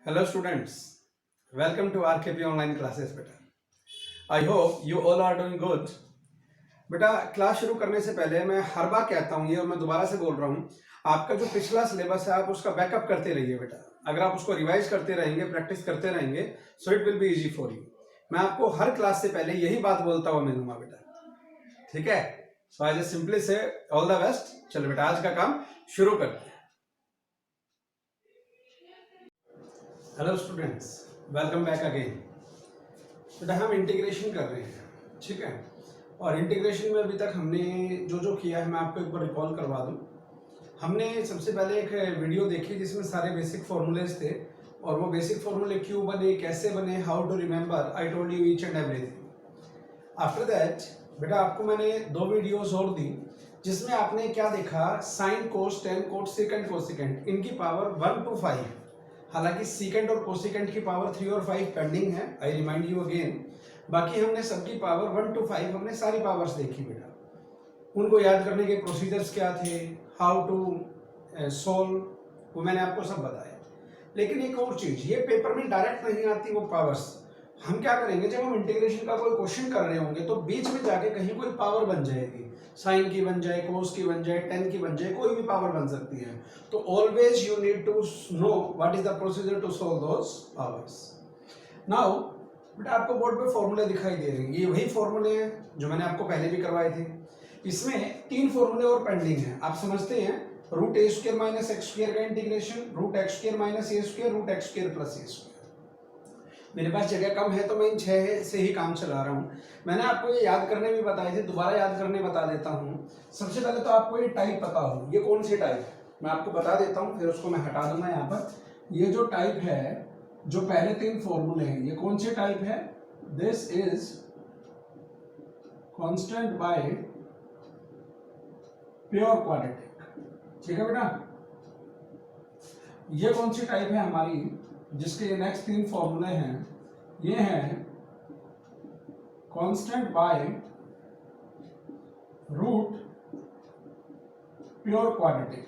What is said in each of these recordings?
Hello students, welcome to RKP online classes beta. I hope you all are doing good. बेटा class शुरू करने से पहले मैं हर बार कहता हूँ ये और मैं दोबारा से बोल रहा हूँ, आपका जो पिछला सिलेबस है आप उसका बैकअप करते रहिए बेटा। अगर आप उसको रिवाइज करते रहेंगे, प्रैक्टिस करते रहेंगे, so it will be easy for you. मैं आपको हर क्लास से पहले यही बात बोलता हुआ मिलूंगा बेटा, ठीक है। सो आई जस्ट सिंपली से ऑल द बेस्ट। चलो बेटा आज का काम शुरू करते हैं। Hello students, welcome back again. बेटा हम इंटीग्रेशन कर रहे हैं, ठीक है। और इंटीग्रेशन में अभी तक हमने जो जो किया है मैं आपको एक बार रिकॉल करवा दूं। हमने सबसे पहले एक वीडियो देखी जिसमें सारे बेसिक फॉर्मूलेज थे और वो बेसिक फॉर्मूले क्यों बने, कैसे बने, how to remember, I told you each and everything. After that बेटा आपको मैंने 2 वीडियोस और दी जिसमें आपने क्या देखा, साइन, कोस, टेन, कोट, सेकेंड, कोसेकेंड, इनकी पावर 1 to 5। हालांकि सीकेंड और कोसेकेंड की पावर 3 और 5 पेंडिंग है, आई रिमाइंड यू अगेन। बाकी हमने सबकी पावर 1 to 5 हमने सारी पावर्स देखी बेटा। उनको याद करने के प्रोसीजर्स क्या थे, हाउ टू सोल्व, वो मैंने आपको सब बताया। लेकिन एक और चीज, ये पेपर में डायरेक्ट नहीं आती वो पावर्स। हम क्या करेंगे, जब हम इंटीग्रेशन का कोई क्वेश्चन कर रहे होंगे तो बीच में जाके कहीं कोई पावर बन जाएगी, साइन की बन जाए, कोस की बन जाए, टेन की बन जाए, कोई भी पावर बन सकती है। तो always you need to know what is the procedure to solve those powers. Now बेटा आपको बोर्ड पे फॉर्मूले दिखाई दे रहे हैं, ये वही फॉर्मूले हैं जो मैंने आपको पहले भी करवाए थे। इसमें 3 फॉर्मूले और पेंडिंग हैं, आप समझते हैं। Root a square minus x square का integration, root x square minus a square, root x square plus a square. मेरे पास जगह कम है तो मैं इन 6 से ही काम चला रहा हूँ। मैंने आपको ये याद करने भी बताए थे, दोबारा याद करने बता देता हूँ। सबसे पहले तो आपको ये टाइप पता हो, ये कौन सी टाइप है मैं आपको बता देता हूँ, फिर उसको मैं हटा दूंगा यहाँ पर। ये जो टाइप है, जो पहले 3 फॉर्मूले हैं, ये कौन से टाइप है, this is constant by pure quadratic, ठीक है बेटा। ये कौन सी टाइप है हमारी, जिसके ये नेक्स्ट 3 फॉर्मूले हैं, ये हैं constant by root pure quadratic.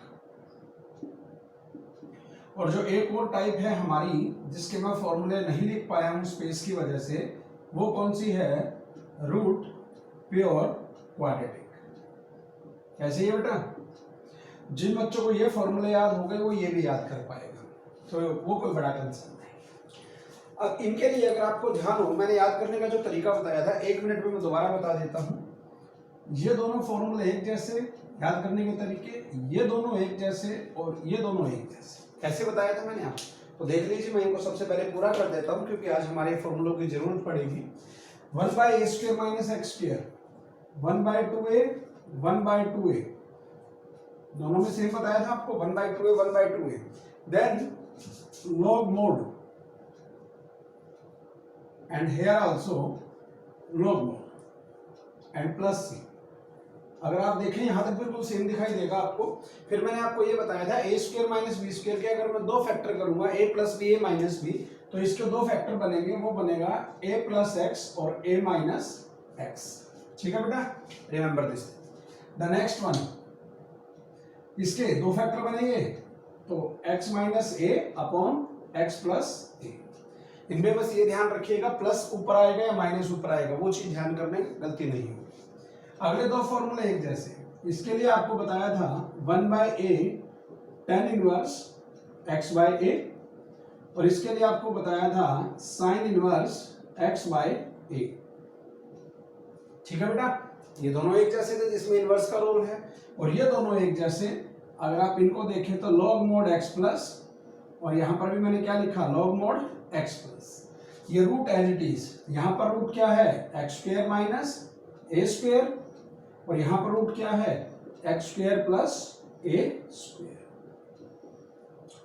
और जो एक और टाइप है हमारी जिसके मैं फॉर्मूले नहीं लिख पाया हूं स्पेस की वजह से, वो कौन सी है, रूट प्योर क्वाड्रेटिक। कैसे है बेटा, जिन बच्चों को ये फॉर्मूले याद हो गए वो ये भी याद कर पाएगा, तो वो कोई बड़ा कंसर्न नहीं। अब इनके लिए अगर आपको ध्यान हो, मैंने याद करने का जो तरीका बताया था 1 मिनट में मैं दोबारा बता देता हूँ। ये दोनों फॉर्मूले एक जैसे, याद करने के तरीके ये दोनों एक जैसे और ये दोनों एक जैसे। कैसे बताया था मैंने आपको, तो देख लीजिए। मैं इनको सबसे पहले पूरा कर देता हूँ क्योंकि आज हमारे फॉर्मूलों की जरूरत पड़ेगी। 1 by a square minus x square, 1 by 2a, 1 by 2a, दोनों में सेम बताया था आपको, 1 by 2a, 1 by 2a। Then log mod and here also log mod and plus c। अगर आप देखें यहां तक बिल्कुल सेम दिखाई देगा आपको। फिर मैंने आपको ये बताया था ए स्क्वायर माइनस बी स्क्वायर के अगर मैं 2 फैक्टर करूंगा, ए प्लस बी, ए माइनस बी, तो इसके 2 फैक्टर बनेंगे, वो बनेगा ए प्लस एक्स और ए माइनस एक्स, ठीक है बेटा, remember this. The next one, इसके 2 फैक्टर बनेंगे तो x माइनस ए अपॉन एक्स प्लस ए। इनमें बस ये ध्यान रखिएगा प्लस ऊपर आएगा या माइनस ऊपर आएगा, वो चीज ध्यान करने गलती नहीं होगी। अगले 2 फॉर्मूले एक जैसे, इसके लिए आपको बताया था 1 by A tan inverse x bye ए, और इसके लिए आपको बताया था साइन इनवर्स एक्स बाय ए, ठीक है बेटा। ये दोनों एक जैसे थे जिसमें इनवर्स का रोल है, और ये दोनों एक जैसे अगर आप इनको देखें तो लॉग मोड एक्स प्लस, और यहां पर भी मैंने क्या लिखा, लॉग मोड एक्स प्लस। ये रूट एज इट इज, यहां पर रूट क्या है, x square minus a square, और यहां पर रूट क्या है, x square plus a square,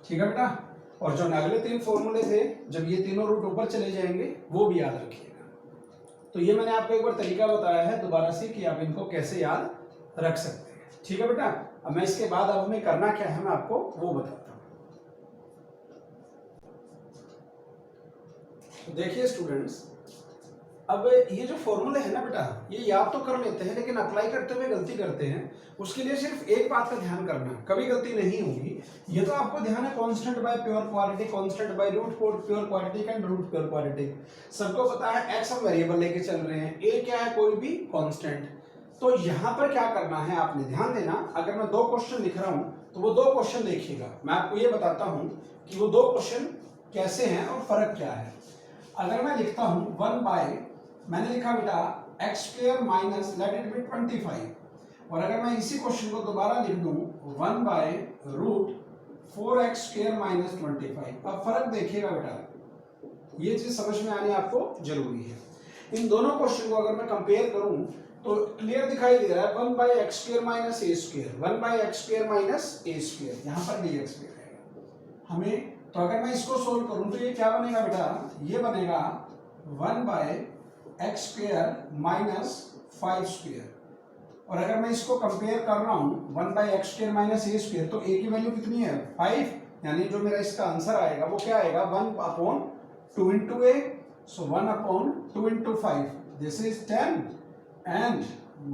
ठीक है बेटा। और जो अगले 3 फॉर्मूले थे, जब ये तीनों रूट ऊपर चले जाएंगे वो भी याद रखिएगा। तो ये मैंने आपको एक बार तरीका बताया है दोबारा से कि आप इनको कैसे याद रख सकते हैं, ठीक है बेटा। अब मैं इसके बाद अब हमें करना क्या है मैं आपको वो बताता हूं। तो देखिए स्टूडेंट्स, अब ये जो फॉर्मूले है ना बेटा, ये याद तो कर लेते हैं लेकिन अप्लाई करते हुए गलती करते हैं। उसके लिए सिर्फ एक बात का ध्यान करना, कभी गलती नहीं होगी। ये तो आपको ध्यान है, constant by pure quadratic, constant by root pure quadratic and root pure quadratic. सबको पता है एक्स हम वेरिएबल लेके चल रहे हैं, ए क्या है, कोई भी कांस्टेंट। तो यहाँ पर क्या करना है आपने ध्यान देना, अगर मैं 2 क्वेश्चन लिख रहा हूं तो वो 2 क्वेश्चन देखिएगा। मैं आपको ये बताता हूं कि वो 2 क्वेश्चन कैसे हैं और फर्क क्या है। अगर मैं लिखता हूं 1 बाय, मैंने लिखा बेटा x square minus let it be 25, और अगर मैं इसी क्वेश्चन को दोबारा लिख दूं 1 by root 4x square minus 25, अब फर्क देखिएगा बेटा, ये चीज समझ में आनी आपको जरूरी है। इन दोनों क्वेश्चन को अगर मैं कंपेयर करूं तो क्लियर दिखाई दे रहा है 1 by x square minus a square, 1 by x square minus a square, यहां पर भी एक्स स्क्वायर है हमें। तो अगर मैं इसको सोल्व करूं तो ये क्या बनेगा बेटा, ये बनेगा 1 by x square minus 5 square, और अगर मैं इसको कंपेयर कर रहा हूं 1 by x square minus a square, तो ए की वैल्यू कितनी है 5, यानी जो मेरा इसका आंसर आएगा वो क्या आएगा 1 upon 2 into A, so 1 upon 2 into 5, this is 10 and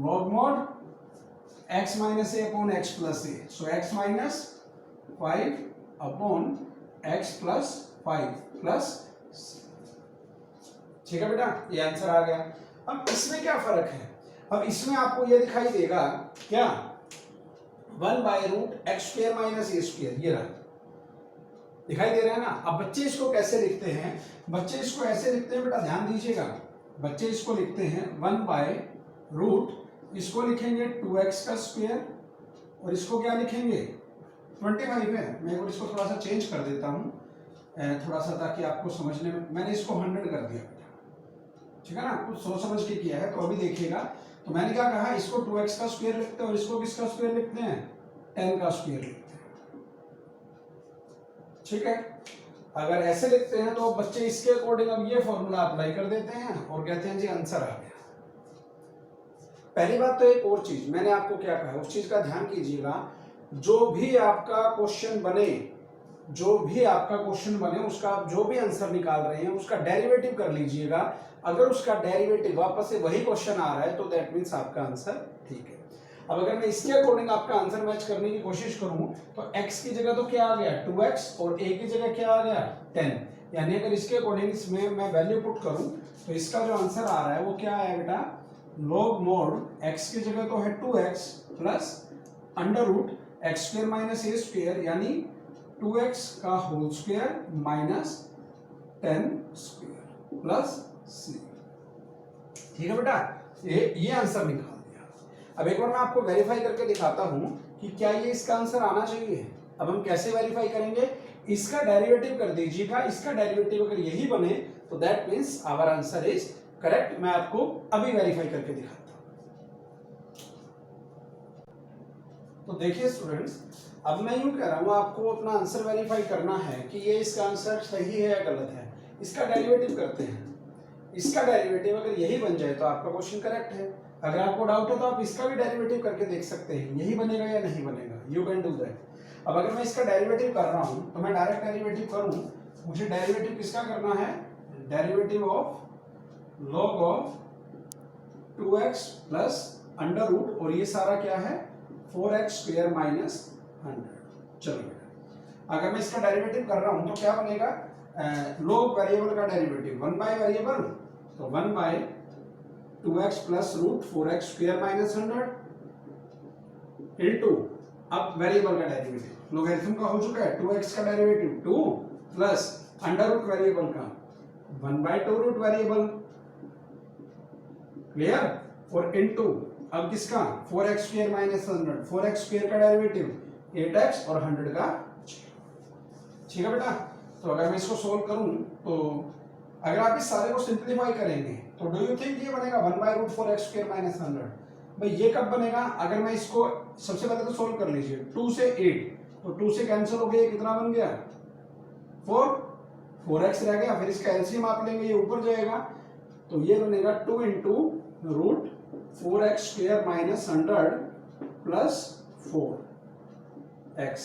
log mod x minus A upon x plus A, so x minus 5 upon x plus 5 plus, ठीक है बेटा, ये आंसर आ गया। अब इसमें क्या फर्क है, अब इसमें आपको ये दिखाई देगा क्या 1 by root x square minus a square, ये रहा, दिखाई दे रहा है ना। अब बच्चे इसको कैसे लिखते हैं, बच्चे इसको ऐसे लिखते हैं बेटा, ध्यान दीजिएगा, बच्चे इसको लिखते हैं 1 बाय रूट, इसको लिखेंगे 2x का स्क्वायर, और इसको क्या लिखेंगे 25 है, मैं और इसको थोड़ा सा चेंज कर देता हूँ थोड़ा सा, ताकि आपको समझने में, मैंने इसको 100 कर दिया, ठीक है ना, कुछ सोच समझ के किया है। तो अभी देखिएगा, तो मैंने क्या कहा, इसको 2x का स्क्वायर लिखते हैं और इसको किसका स्क्वायर लिखते हैं 10 का स्क्वायर लिखते हैं, ठीक है। अगर ऐसे लिखते हैं तो बच्चे इसके अकॉर्डिंग अब ये फॉर्मूला अप्लाई कर देते हैं और कहते हैं जी आंसर आ गया। पहली बात तो एक और चीज मैंने आपको क्या कहा, उस चीज का ध्यान कीजिएगा, जो भी आपका क्वेश्चन बने, जो भी आपका क्वेश्चन बने उसका जो भी आंसर निकाल रहे हैं उसका डेरिवेटिव कर लीजिएगा। अगर उसका डेरिवेटिव वापस से वही क्वेश्चन आ रहा है तो दैट मींस आपका आंसर ठीक है। अब अगर मैं इसके अकॉर्डिंग आपका आंसर मैच करने की कोशिश करूं तो x की जगह तो क्या आ गया 2x और a की जगह क्या आ गया 10, यानी अगर इसके अकॉर्डिंग इसमें मैं वैल्यू पुट करूं तो इसका जो आंसर आ रहा है वो क्या है बेटा, log mod x की जगह तो है 2x plus under root x square minus a square, यानी 2x का whole square minus 10 square plus c, ठीक है बेटा, ये आंसर निकाल दिया। अब एक बार मैं आपको वेरीफाई करके दिखाता हूं कि क्या ये इसका आंसर आना चाहिए। अब हम कैसे वेरीफाई करेंगे, इसका डेरिवेटिव कर दीजिएगा, इसका डेरिवेटिव अगर यही बने तो that means our answer is correct. मैं आपको अभी वेरीफाई करके दिखाता हूं। तो देखिए स्टूडेंट्स, अब मैं यूं कह रहा हूं आपको अपना आंसर वेरीफाई करना है कि ये इसका आंसर सही है या गलत है। इसका डेरिवेटिव करते हैं, इसका डेरिवेटिव अगर यही बन जाए तो आपका क्वेश्चन करेक्ट है। अगर आपको डाउट है तो आप इसका भी डेरिवेटिव करके देख सकते हैं, यही बनेगा या नहीं बनेगा, यू कैन डू दैट। अब अगर मैं इसका डेरिवेटिव कर रहा हूं तो मैं डायरेक्ट डेरिवेटिव करूं, मुझे डेरिवेटिव किसका करना है, derivative of log of 2x plus under root, और ये सारा क्या है 4x स्क्वायर माइनस 100। चलो बेटा, अगर मैं इसका डेरिवेटिव कर रहा हूं तो क्या बनेगा, log वेरिएबल का डेरिवेटिव 1 बाय वेरिएबल, तो 1 by 2x plus root 4x square minus 100 into, अब वेरिएबल का डेरिवेटिव लोगरिथम का हो चुका है, 2x का derivative 2 plus under root variable का 1 बाय 2 रूट वेरिएबल, क्लियर, और इनटू अब किसका 4x square minus 100, 4x square का डेरिवेटिव 8x और 100 का, ठीक है बेटा। तो अगर मैं इसको सोल्व करूं तो अगर आप इस सारे को सिंपलीफाई करेंगे तो डू यू थिंक ये बनेगा 1 by root 4x square minus 100। भाई ये कब बनेगा, अगर मैं इसको सबसे पहले तो सोल्व कर लीजिए, 2 से 8 तो 2 से कैंसिल हो गया, कितना बन गया 4x रह गया, फिर इसका एलसीएम आप लेंगे ये ऊपर जाएगा, तो ये बनेगा 2 into root 4x square minus 100 plus 4x,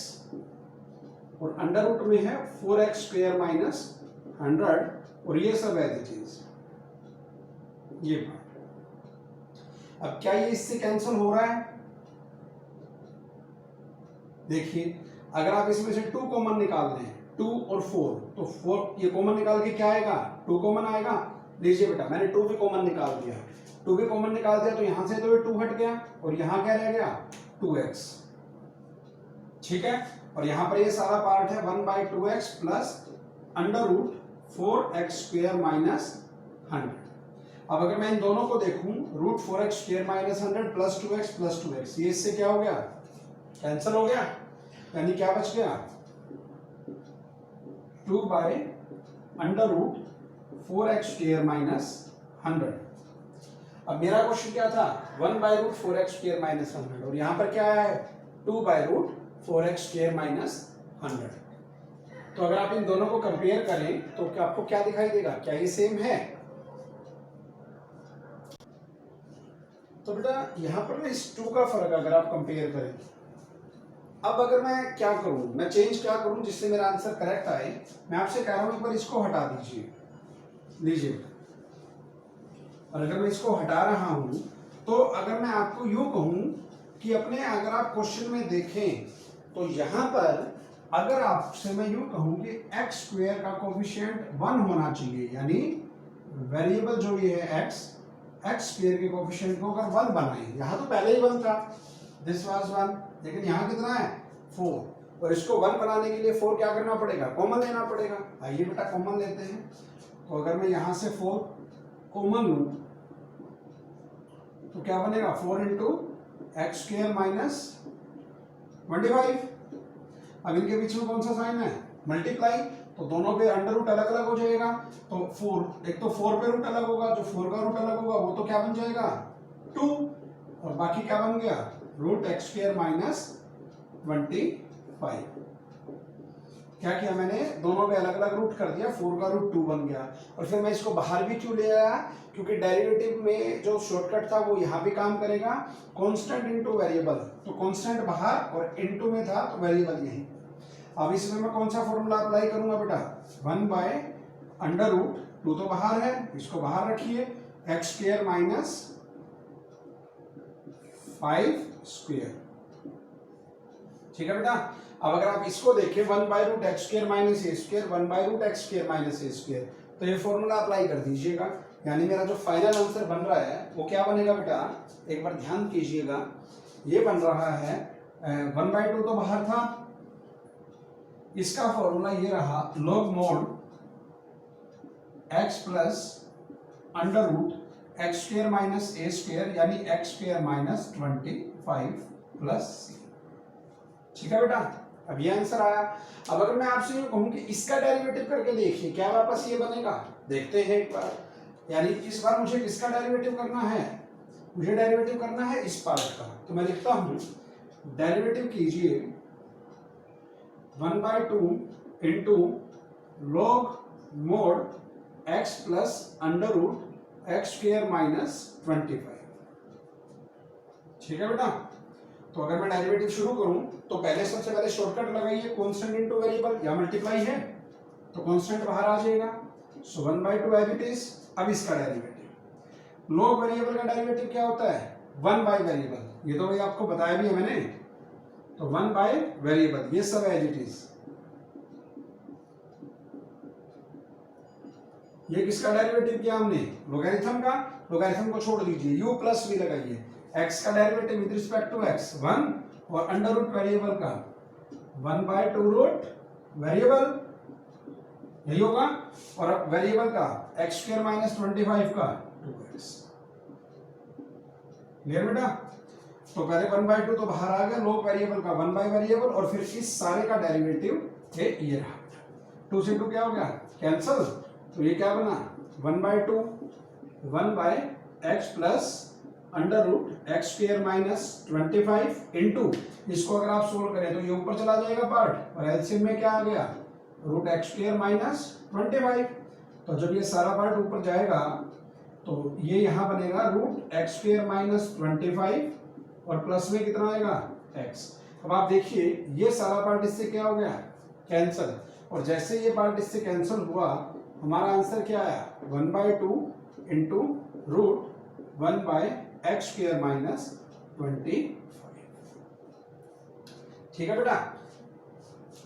और अंडर रूट में है 4x स्क्वायर माइनस 100, और ये सब है चीज, ये पार्ट। अब क्या ये इससे कैंसिल हो रहा है? देखिए अगर आप इसमें से 2 कॉमन निकाल दें, 2 और 4, तो 4 ये कॉमन निकाल के क्या आएगा? 2 कॉमन आएगा। लीजिए बेटा मैंने 2 भी कॉमन निकाल दिया, 2 भी कॉमन निकाल दिया, तो यहां से तो ये 2 हट गया और यहां क्या रह गया? 2x। ठीक है, और यहां पर ये सारा पार्ट है 1/2x plus under root 4x square minus 100। अब अगर मैं इन दोनों को देखूं, root 4x square minus 100 plus 2x, ये इससे क्या हो गया? कैंसिल हो गया, यानी क्या बच गया? 2/अंडर रूट 4x स्क्वायर माइनस 100। अब मेरा क्वेश्चन क्या था? 1/रूट 4x स्क्वायर माइनस 100, और यहां पर क्या है? 2/रूट 4x स्क्वायर माइनस 100। तो अगर आप इन दोनों को कंपेयर करें तो क्या आपको क्या दिखाई देगा? क्या ये सेम है? तो बेटा यहां पर ना इस 2 का फर्क अगर आप कंपेयर करें, अब अगर मैं क्या करूं, मैं चेंज क्या करूं जिससे मेरा आंसर करेक्ट आए? मैं आपसे कह रहा हूं एक बार इसको हटा दीजिए, लीजिए। और अगर मैं इसको हटा रहा हूं तो अगर मैं आपको यूं कहूं कि अपने अगर आप क्वेश्चन में देखें तो यहां पर अगर आपसे मैं यूं कहूं कि x स्क्वायर का कोफिशिएंट 1 होना चाहिए, यानी वेरिएबल जो ये है x स्क्वायर के कोफिशिएंट को अगर 1 बनाएं, यहां तो पहले ही 1 था, दिस वाज 1, लेकिन यहां कितना है? 4, और इसको 1 बनाने के लिए 4 क्या करना पड़ेगा? कॉमन लेना पड़ेगा। आइए बेटा कॉमन लेते हैं। तो अगर मैं यहां से 4 कॉमन लूं तो क्या बनेगा? 4 इंटू एक्स स्क्वायर माइनस 25। अब इनके बीच में कौन सा साइन है? मल्टीप्लाई, तो दोनों पे अंडर रूट अलग अलग हो जाएगा। तो 4, एक तो 4 पे रूट अलग होगा, जो 4 का रूट अलग होगा वो तो क्या बन जाएगा? 2, और बाकी क्या बन गया? Root x square minus 25। क्या किया मैंने? दोनों पे अलग अलग रूट कर दिया, 4 का रूट 2 बन गया। और फिर मैं इसको बाहर भी क्यों ले आया? क्योंकि डेरिवेटिव में जो शॉर्टकट था वो यहाँ भी काम करेगा, कांस्टेंट इनटू वेरिएबल, तो कांस्टेंट बाहर और इनटू में था तो वेरिएबल यहीं। अब इसमें मैं कौन सा फॉर्मूला अप्लाई करूंगा बेटा? 1/अंडर रूट 2 तो बाहर है, इसको बाहर रखिए, एक्स स्क्वायर माइनस 5 स्क्वायर। ठीक है बेटा। अब अगर आप इसको देखें 1/रूट x square minus a square, 1/रूट x square minus a square, तो ये फॉर्मूला अप्लाई कर दीजिएगा, यानी मेरा जो फाइनल आंसर बन रहा है वो क्या बनेगा बेटा? एक बार ध्यान कीजिएगा, ये बन रहा है 1/2 तो बाहर था, इसका फॉर्मूला ये रहा log mod x plus under root x square minus a square, यानी x square minus 25 plus c. ठीक है बेटा, अब ये आंसर आया। अब अगर मैं आपसे ये कहूं कि इसका डेरिवेटिव करके देखिए, क्या वापस ये बनेगा? देखते हैं एक बार। यानी इस बार मुझे किसका डेरिवेटिव करना है? मुझे डेरिवेटिव करना है इस पार्ट का। तो मैं लिखता हूं, डेरिवेटिव कीजिए 1/2 into log mod x plus under root x square minus 25। ठीक है बेटा। तो अगर मैं डेरिवेटिव शुरू करूं तो पहले सबसे पहले शॉर्टकट लगाइए, कांस्टेंट इनटू वेरिएबल, या मल्टीप्लाई है तो कांस्टेंट बाहर आ जाएगा, सो 1/2 एज इट इज। अब इसका डेरिवेटिव, लॉग वेरिएबल का डेरिवेटिव क्या होता है? 1/वेरिएबल, ये तो भाई आपको बताया भी है मैंने, तो 1/वेरिएबल, ये सब एज इट इज। ये किसका डेरिवेटिव किया हमने? लोगैरिथम का। लोगैरिथम को छोड़ दीजिए, u प्लस v लगाइए, x का derivative with respect to x 1, और अंडर रूट वेरिएबल का 1/2 रूट वेरिएबल, यही होगा, और अब वेरिएबल का x स्क्वायर माइनस 25 का 2x। क्लियर बेटा? तो पहले 1/2 तो बाहर आ गया, लॉग वेरिएबल का 1/वेरिएबल, और फिर इस सारे का डेरिवेटिव ये रहा। 2 से 2 क्या हो गया? कैंसल। तो ये क्या बना? 1/2 1/x plus under root x square minus 25 into, इसको अगर आप सोल्व करें तो ये ऊपर चला जाएगा पार्ट, और एलसीएम में क्या आ गया? Root x square minus 25। तो जब ये सारा पार्ट ऊपर जाएगा तो ये यहाँ बनेगा रूट एक्स स्क्वायर माइनस 25, और प्लस में कितना आएगा? x। अब आप देखिए ये सारा पार्ट इससे क्या हो गया? कैंसल। और जैसे ये पार्ट इससे कैंसिल हुआ, हमारा आंसर क्या आया? 1/2 इंटू रूट 1/x² माइनस 25। ठीक है बेटा,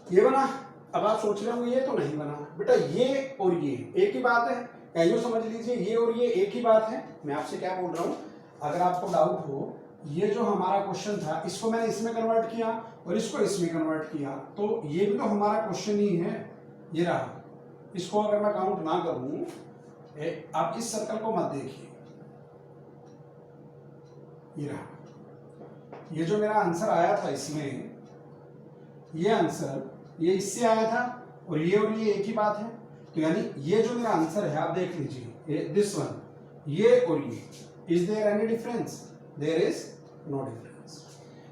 ये बना। अब आप सोच रहे होंगे ये तो नहीं बना बेटा, ये और ये एक ही बात है, या यूं समझ लीजिए ये और ये एक ही बात है। मैं आपसे क्या बोल रहा हूं, अगर आपको डाउट हो, ये जो हमारा क्वेश्चन था इसको मैंने इसमें कन्वर्ट किया और इसको इसमें कन्वर्ट किया, तो ये भी तो हमारा क्वेश्चन ही है। ये रहा, इसको अगर मैं काउंट ना करूं, आप इस सर्कल को मत देखिए, ये रहा, ये जो मेरा आंसर आया था इसमें, ये आंसर ये इससे आया था और ये एक ही बात है। तो यानी ये जो मेरा आंसर है आप देख लीजिए, दिस वन, ये और ये, is there any difference? There is no difference.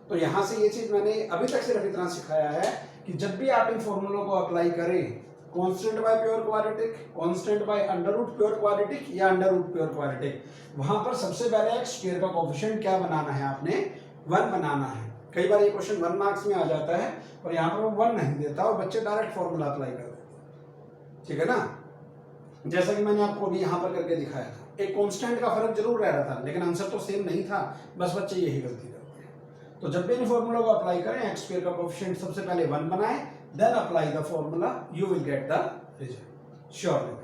तो यहां से ये चीज मैंने अभी तक सिर्फ इतना सिखाया है कि जब भी आप इन फॉर्मूलों को अप्लाई करें, constant by pure quadratic, constant by under root pure quadratic या अंडर रूट प्योर क्वाड्रेटिक, वहां पर सबसे पहले एक्स स्क्वायर का कोएफिशिएंट क्या बनाना है, आपने 1 बनाना है। कई बार ये क्वेश्चन 1 मार्क्स में आ जाता है और यहाँ पर वो 1 नहीं देता और बच्चे डायरेक्ट फॉर्मूला अप्लाई कर देते हैं, ठीक है ना। जैसा कि मैंने आपको अभी यहाँ पर करके दिखाया था, एक कांस्टेंट का फर्क जरूर रह रहा था लेकिन आंसर तो सेम नहीं था, बस बच्चे यही गलती करते हैं। तो जब भी इन फॉर्मूला को अप्लाई करें, एक्स स्क्वायर का कोएफिशिएंट सबसे पहले 1 बनाएं, then apply the formula, you will get the result surely,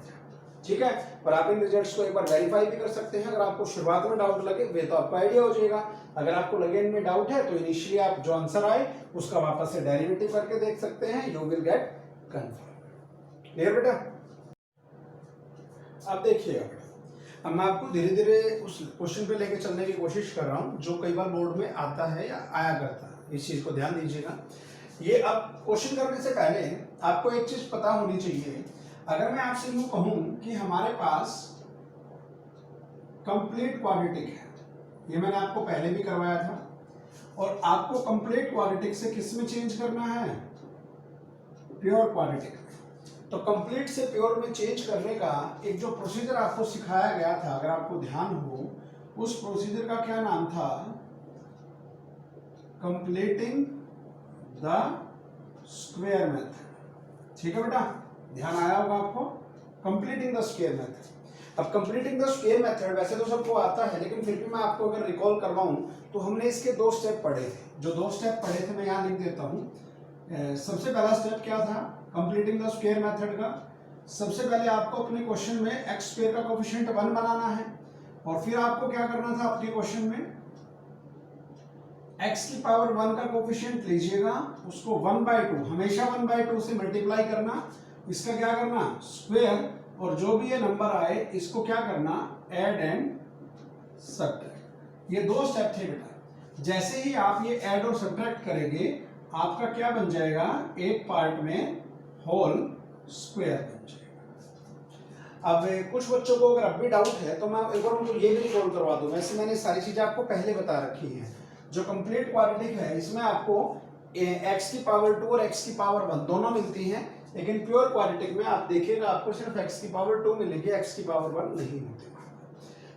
ठीक है। और आप इन रिजल्ट्स को एक बार वेरीफाई भी कर सकते हैं। अगर आपको शुरुआत में डाउट लगे वे तो आपको आइडिया हो जाएगा, अगर आपको लगे इनमें डाउट है तो इनिशियली आप जो आंसर आए उसका वापस से डेरिवेटिव करके देख सकते हैं, you will gate confirm. Clear बेटा? अब देखिएगा बेटा, अब मैं आपको धीरे धीरे उस क्वेश्चन पे लेके चलने की कोशिश कर रहा हूं जो कई बार बोर्ड में आता है या आया करता है, इस चीज को ध्यान दीजिएगा। ये अब क्वेश्चन करने से पहले आपको एक चीज पता होनी चाहिए। अगर मैं आपसे यूं कहूं कि हमारे पास कंप्लीट क्वाड्रेटिक है, ये मैंने आपको पहले भी करवाया था, और आपको कंप्लीट क्वाड्रेटिक से किस में चेंज करना है, प्योर क्वाड्रेटिक। तो कंप्लीट से प्योर में चेंज करने का एक जो प्रोसीजर आपको सिखाया गया था, अगर आपको ध्यान हो, उस प्रोसीजर का क्या नाम था, कंप्लीटिंग द स्क्वायर मेथड। ठीक है बेटा, ध्यान आया होगा आपको, कंप्लीटिंग द स्क्वायर मेथड। अब कंप्लीटिंग द स्क्वायर मेथड वैसे तो सबको आता है, लेकिन फिर भी मैं आपको अगर रिकॉल करवाऊं तो हमने इसके 2 स्टेप पढ़े थे। जो 2 स्टेप पढ़े थे मैं यहाँ लिख देता हूँ। सबसे पहला स्टेप क्या था कंप्लीटिंग द स्क्वायर मेथड का? सबसे पहले आपको अपने क्वेश्चन में एक्स स्क्वायर का कोएफिशिएंट 1 बनाना है, और फिर आपको क्या करना था अपने क्वेश्चन में, x की पावर 1 का कोएफिशिएंट लीजिएगा, उसको 1/2 हमेशा 1/2 से मल्टीप्लाई करना, इसका क्या करना स्क्वायर, और जो भी ये नंबर आए इसको क्या करना ऐड एंड सब्ट्रैक्ट। ये 2 स्टेप थे बेटा। जैसे ही आप ये ऐड और सब्ट्रैक्ट करेंगे आपका क्या बन जाएगा, एक पार्ट में होल स्क्वायर बन जाएगा। अब कुछ बच्चों को अगर अब भी डाउट है तो मैं एक बार उनको ये भी रिकॉल करवा दूं। वैसे मैंने सारी चीजें आपको पहले बता रखी हैं। जो कंप्लीट क्वाड्रेटिक है इसमें आपको x की पावर 2 और x की पावर 1 दोनों मिलती हैं, लेकिन प्योर क्वाड्रेटिक में आप देखिएगा आपको सिर्फ x की पावर 2 मिलेगी, x की पावर 1 नहीं मिलती।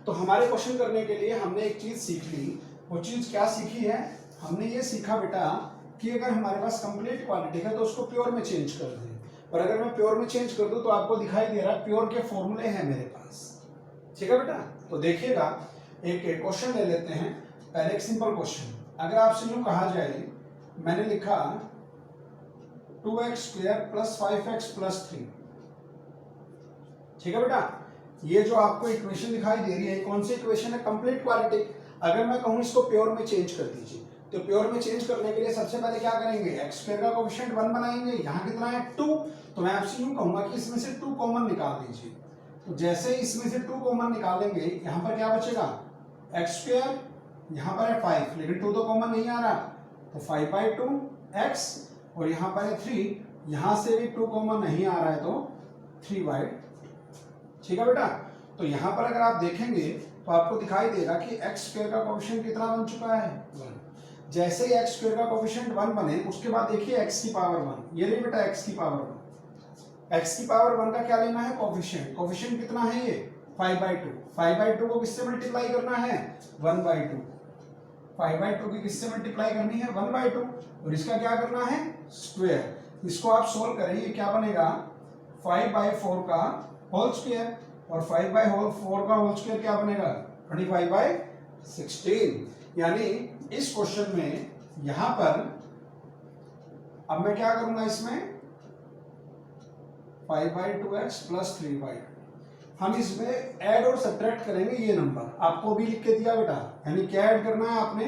तो हमारे क्वेश्चन करने के लिए हमने एक चीज सीख ली। वो चीज क्या सीखी है, हमने ये सीखा बेटा कि अगर हमारे पास कंप्लीट क्वाड्रेटिक है तो उसको प्योर में चेंज कर दें, और अगर मैं प्योर में चेंज कर दूं तो आपको दिखाई दे रहा है प्योर के फॉर्मूले हैं मेरे पास। ठीक है बेटा, तो देखिएगा एक क्वेश्चन ले लेते हैं। पहले एक सिंपल क्वेश्चन, अगर आपसे यूं कहा जाए, मैंने लिखा 2x² + 5x + 3। ठीक है बेटा, ये जो आपको इक्वेशन दिखाई दे रही है कौन सी इक्वेशन है, कंप्लीट क्वाड्रेटिक। अगर मैं कहूं इसको प्योर में चेंज कर दीजिए, तो प्योर में चेंज करने के लिए सबसे पहले क्या करेंगे, x² का कोएफिशिएंट 1 बनाएंगे। यहाँ कितना है 2, तो मैं आपसे यूं कहूंगा कि इसमें से 2 कॉमन निकाल दीजिए। तो जैसे ही इसमें से 2 कॉमन निकालेंगे यहाँ पर क्या बचेगा, x², यहाँ पर है 5, लेकिन 2 तो कॉमन नहीं आ रहा, तो 5/2x, और यहाँ पर है 3, यहाँ से भी 2 कॉमन नहीं आ रहा है तो 3/2। ठीक है बेटा, तो यहाँ पर अगर आप देखेंगे तो आपको दिखाई देगा कि x² का कोएफिशिएंट कितना बन चुका है 1। जैसे ही x² का कोएफिशिएंट 1 बने उसके बाद देखिए x की पावर 1, ये रही बेटा x की पावर 1। x की पावर 1 का क्या लेना है कोएफिशिएंट, कोएफिशिएंट कितना है ये 5/2। 5/2 को किससे मल्टीप्लाई करना है 1/2। 5/2 की किससे मल्टीप्लाई करनी है 1/2, और इसका क्या करना है स्क्वायर। इसको आप सोल्व करें, ये क्या बनेगा 5/4 का होल स्क्वायर। और 5/4 का होल स्क्वायर क्या बनेगा 25/16। यानी इस क्वेश्चन में यहां पर अब मैं क्या करूंगा इसमें 5/2x प्लस 3/2 हम इसमें ऐड और सब्ट्रैक्ट करेंगे ये नंबर आपको भी लिख के दिया बेटा। यानी क्या ऐड करना है आपने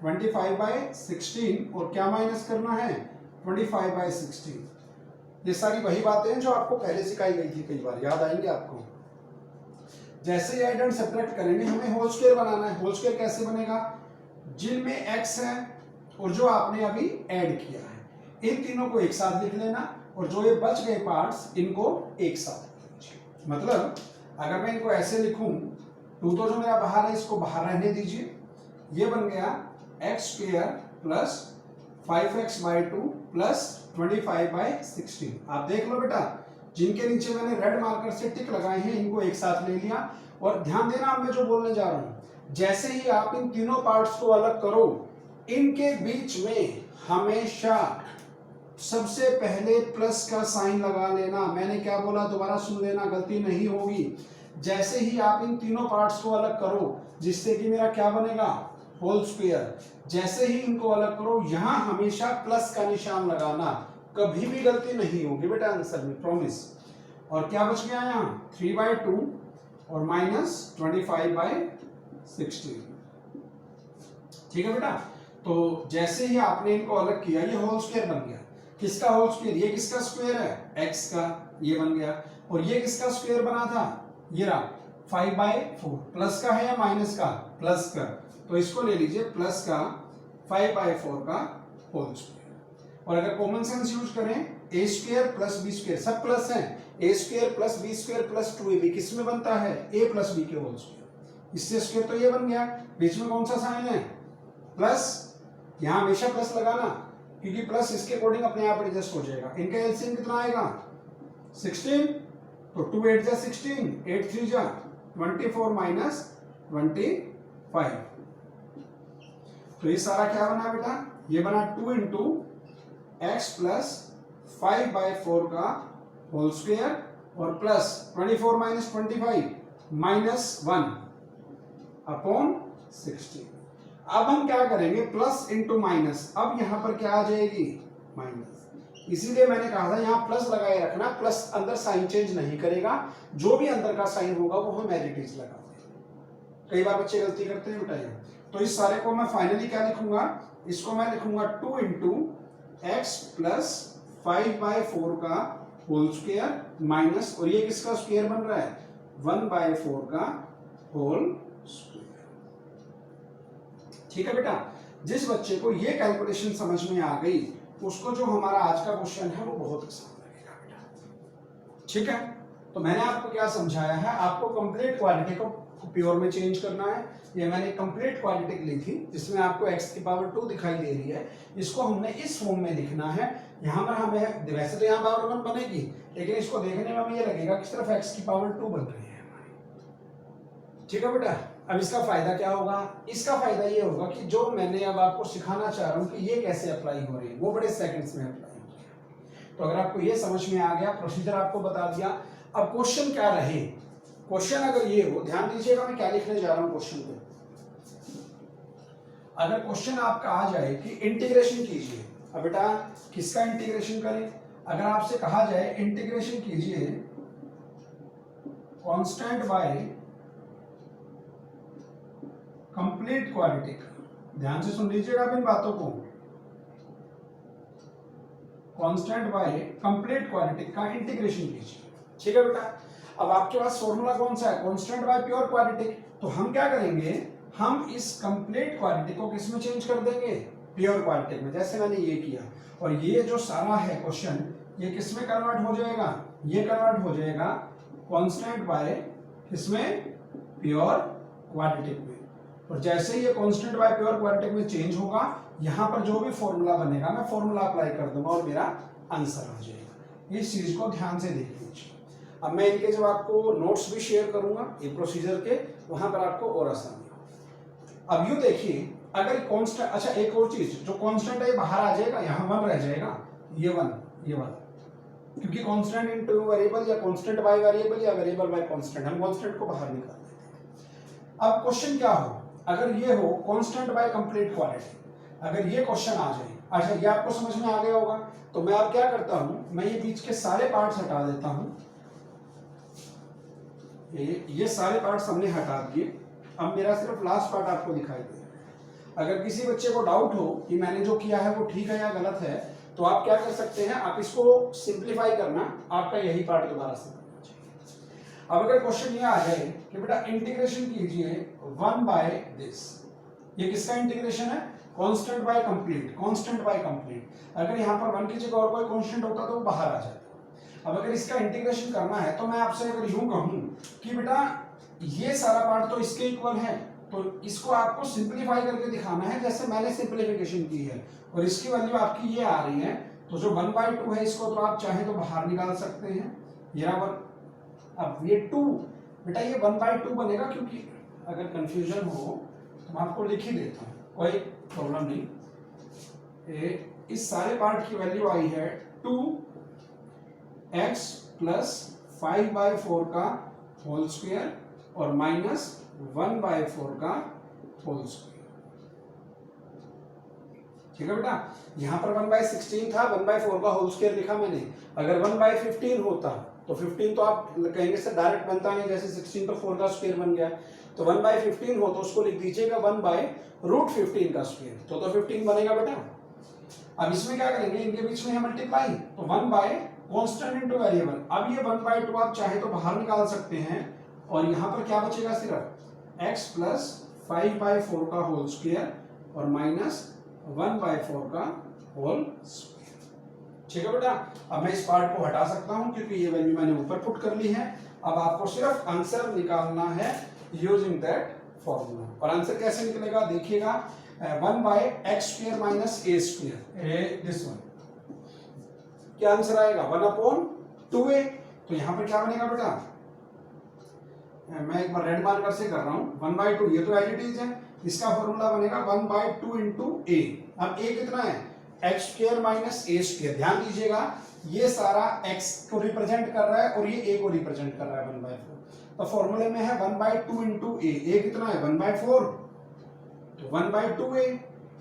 25/16 और क्या माइनस करना है 25/16। ये सारी वही बातें हैं जो आपको पहले सिखाई गई थी, कई बार याद आएंगे आपको। जैसे ऐड एंड सब्ट्रैक्ट करेंगे हमें होल स्क्वायर बनाना है। होल स्क्वायर कैसे बनेगा, जिनमें x है और जो आपने अभी ऐड किया है इन तीनों को एक साथ लिख लेना और जो ये बच गए पार्ट्स इनको एक साथ लिख लीजिए। मतलब अगर मैं इनको ऐसे लिखूं 2 तो जो मेरा बाहर है इसको बाहर रहने दीजिए, ये बन गया x² प्लस 5x/2 प्लस 25/16। आप देख लो बेटा, जिनके नीचे मैंने रेड मार्कर से टिक लगाए हैं इनको एक साथ ले लिया। और ध्यान देना अब मैं जो बोलने जा रहा हूं, जैसे ही आप इन तीनों पार्ट्स को अलग करो इनके बीच में हमेशा सबसे पहले प्लस का साइन लगा लेना। मैंने क्या बोला दोबारा सुन लेना, गलती नहीं होगी। जैसे ही आप इन तीनों पार्ट्स को अलग करो जिससे कि मेरा क्या बनेगा होल स्क्वायर, जैसे ही इनको अलग करो यहां हमेशा प्लस का निशान लगाना, कभी भी गलती नहीं होगी बेटा आंसर में, प्रॉमिस। और क्या बच गया यहाँ 3/2 और माइनस 25/16। ठीक है बेटा। तो जैसे ही आपने इनको अलग किया ये होल स्क्वायर बन गया। किसका होल स्क्वायर, ये किसका स्क्वायर है x का, ये बन गया। और ये किसका स्क्वायर बना था, ये रहा 5/4। प्लस का है या माइनस का, प्लस का, तो इसको ले लीजिए प्लस का 5/4 का होल स्क्वायर। और अगर कॉमन सेंस यूज करें a² प्लस b², सब प्लस है, a² plus b² plus 2ab किस में बनता है a प्लस b के होल स्क्वायर। इससे स्क्वायर तो ये बन गया, बीच में कौन सा साइन है प्लस, यहां हमेशा प्लस लगाना क्योंकि प्लस इसके अकॉर्डिंग अपने आप एडजस्ट हो जाएगा। इनका एलसीएम कितना आएगा 16, तो 2 8 जा 16, 8 3 जा 24 माइनस 25। तो ये सारा क्या बना बेटा, ये बना 2 इंटू एक्स प्लस 5/4 का होल स्क्वायर और प्लस 24 माइनस 25 माइनस 1 अपॉन 16। अब हम क्या करेंगे प्लस इंटू माइनस, अब यहां पर क्या आ जाएगी माइनस। इसीलिए मैंने कहा था यहां प्लस लगाए रखना, प्लस अंदर साइन चेंज नहीं करेगा, जो भी अंदर का साइन होगा वो हम एज इट इज लगा देंगे। कई बार बच्चे गलती करते हैं बेटा। तो इस सारे को मैं फाइनली क्या लिखूंगा, इसको मैं लिखूंगा 2 इंटू एक्स प्लस 5/4 का होल स्क्वायर माइनस, और ये किसका स्क्वायर बन रहा है 1/4 का होल स्क्वायर। ठीक है बेटा। जिस बच्चे को ये कैलकुलेशन समझ में आ गई उसको जो हमारा आज का क्वेश्चन है वो बहुत आसान लगेगा बेटा। ठीक है। तो मैंने आपको क्या समझाया है, आपको कंप्लीट क्वालिटी को प्योर में चेंज करना है। ये मैंने कंप्लीट क्वालिटी ली थी जिसमें आपको x की पावर 2 दिखाई दे रही है, इसको हमने इस फॉर्म में लिखना है। यहाँ पर हमें वैसे तो यहाँ पावर 1 बनेगी लेकिन इसको देखने में हमें ये लगेगा कि सिर्फ x की पावर 2 बन रही है हमारी। ठीक है बेटा। अब इसका फायदा क्या होगा, इसका फायदा ये होगा कि जो मैंने अब आपको सिखाना चाह रहा हूँ कि ये कैसे अप्लाई हो रही है वो बड़े सेकंड्स में अप्लाई हो गया। तो अगर आपको ये समझ में आ गया, प्रोसीजर आपको बता दिया, अब क्वेश्चन क्या रहे, क्वेश्चन अगर ये हो, ध्यान दीजिएगा मैं क्या लिखने जा रहा हूं क्वेश्चन पे। अगर क्वेश्चन आपका आ जाए कि इंटीग्रेशन कीजिए, अब बेटा किसका इंटीग्रेशन करें, अगर आपसे कहा जाए इंटीग्रेशन कीजिए कांस्टेंट बाय कंप्लीट क्वाड्रेटिक, ध्यान से सुन लीजिएगा इन बातों को, कांस्टेंट बाय कंप्लीट क्वाड्रेटिक का इंटीग्रेशन कीजिए। ठीक है बेटा। अब आपके पास फॉर्मूला कौन सा है, कांस्टेंट बाय प्योर क्वाड्रेटिक। तो हम क्या करेंगे, हम इस कंप्लीट क्वाड्रेटिक को किस में चेंज कर देंगे प्योर क्वाड्रेटिक में, जैसे मैंने ये किया। और ये जो सारा है क्वेश्चन ये किस में कन्वर्ट हो जाएगा, ये कन्वर्ट हो जाएगा कांस्टेंट बाय किसमें प्योर क्वाड्रेटिक में। और जैसे ही ये कांस्टेंट बाय प्योर क्वाड्रेटिक में चेंज होगा यहां पर जो भी फॉर्मूला बनेगा मैं फॉर्मूला अप्लाई कर दूंगा और मेरा आंसर आ जाएगा। इस चीज को ध्यान से देख लीजिए। अब मैं इनके जब आपको नोट्स भी शेयर करूंगा ये प्रोसीजर के, वहां पर आपको और आसानी हो। अब यूं देखिए अगर कांस्टेंट, अच्छा एक और चीज, जो कांस्टेंट है बाहर आ जाएगा, यहां 1 रह जाएगा, ये 1 ये वाला, क्योंकि कांस्टेंट इनटू वेरिएबल या कांस्टेंट बाय वेरिएबल या वेरिएबल बाय कांस्टेंट, हम कांस्टेंट को बाहर निकाल देते हैं। अब क्वेश्चन क्या हो, अगर ये हो कांस्टेंट बाय कंप्लीट क्वांटिटी, अगर ये क्वेश्चन आ जाए, अच्छा ये आपको समझ में आ गया होगा, तो मैं अब क्या करता हूं, मैं ये बीच के सारे पार्ट्स हटा देता हूं, ये सारे पार्ट्स हमने हटा दिए, अब मेरा सिर्फ लास्ट पार्ट आपको दिखाई दे रहा है। अगर किसी बच्चे को डाउट हो कि मैंने जो किया है वो ठीक है या गलत है, तो आप क्या कर सकते हैं, आप इसको सिंप्लीफाई करना, आपका यही पार्ट दोबारा से करना चाहिए। अब अगर क्वेश्चन ये आ जाए कि बेटा इंटीग्रेशन कीजिए 1 बाय दिस, ये किसका इंटीग्रेशन है, constant by complete, constant by complete. अगर यहाँ पर 1 की जगह और कोई कांस्टेंट होता तो वो बाहर आ जाता। अब अगर इसका इंटीग्रेशन करना है तो मैं आपसे अगर यूं कहूं कि बेटा ये सारा पार्ट तो इसके इक्वल है, तो इसको आपको सिंपलीफाई करके दिखाना है जैसे मैंने सिंपलीफिकेशन की है, और इसकी वैल्यू आपकी ये आ रही है, तो जो 1/2 है इसको तो आप चाहे तो बाहर निकाल सकते हैं, ये बराबर, अब ये 2 बेटा ये 1/2 बनेगा, क्योंकि अगर कंफ्यूजन हो तो मैं आपको लिख ही देता हूँ, कोई प्रॉब्लम नहीं। इस सारे पार्ट की वैल्यू आई है 2x प्लस 5/4 का होल स्क्वायर और माइनस 1/4 का होल स्क्वायर। ठीक है बेटा, यहां पर 1/16 था, 1/4 का होल स्क्वायर लिखा मैंने। अगर 1/15 होता तो 15 तो आप कहेंगे सर डायरेक्ट बनता नहीं, जैसे 16 तो 4 का स्क्वायर बन गया, तो 1/15 हो तो उसको लिख दीजिएगा 1/√15 का स्क्वायर, तो 15 बनेगा बेटा। अब इसमें क्या करेंगे, इनके बीच में है मल्टीप्लाई, तो 1 बाय कांस्टेंट इनटू वेरिएबल। अब ये 1/2 आप चाहे तो बाहर निकाल सकते हैं, और यहां पर क्या बचेगा, सिर्फ x प्लस 5/4 का होल स्क्वायर और माइनस 1/4 का होल स्क्वायर। ठीक है बेटा, अब मैं इस पार्ट को हटा सकता हूं क्योंकि ये वैल्यू मैंने ऊपर पुट कर ली है। अब आपको सिर्फ आंसर निकालना है यूजिंग दैट फॉर्मूला, और आंसर कैसे निकलेगा देखिएगा, 1/x² minus a², this one, क्या आंसर आएगा 1/2a। तो यहां पर क्या बनेगा बेटा, मैं एक बार रेड मार्कर से कर रहा हूं, 1/2, ये तो एज इट इज है, इसका फॉर्मूला बनेगा 1/2 इंटू a। अब a कितना है, x² माइनस a²। ध्यान दीजिएगा ये सारा x को रिप्रेजेंट कर रहा है और ये a को रिप्रेजेंट कर रहा है 1/4, तो फॉर्मूले में है 1/2 इंटू a कितना है 1/4, तो 1/2a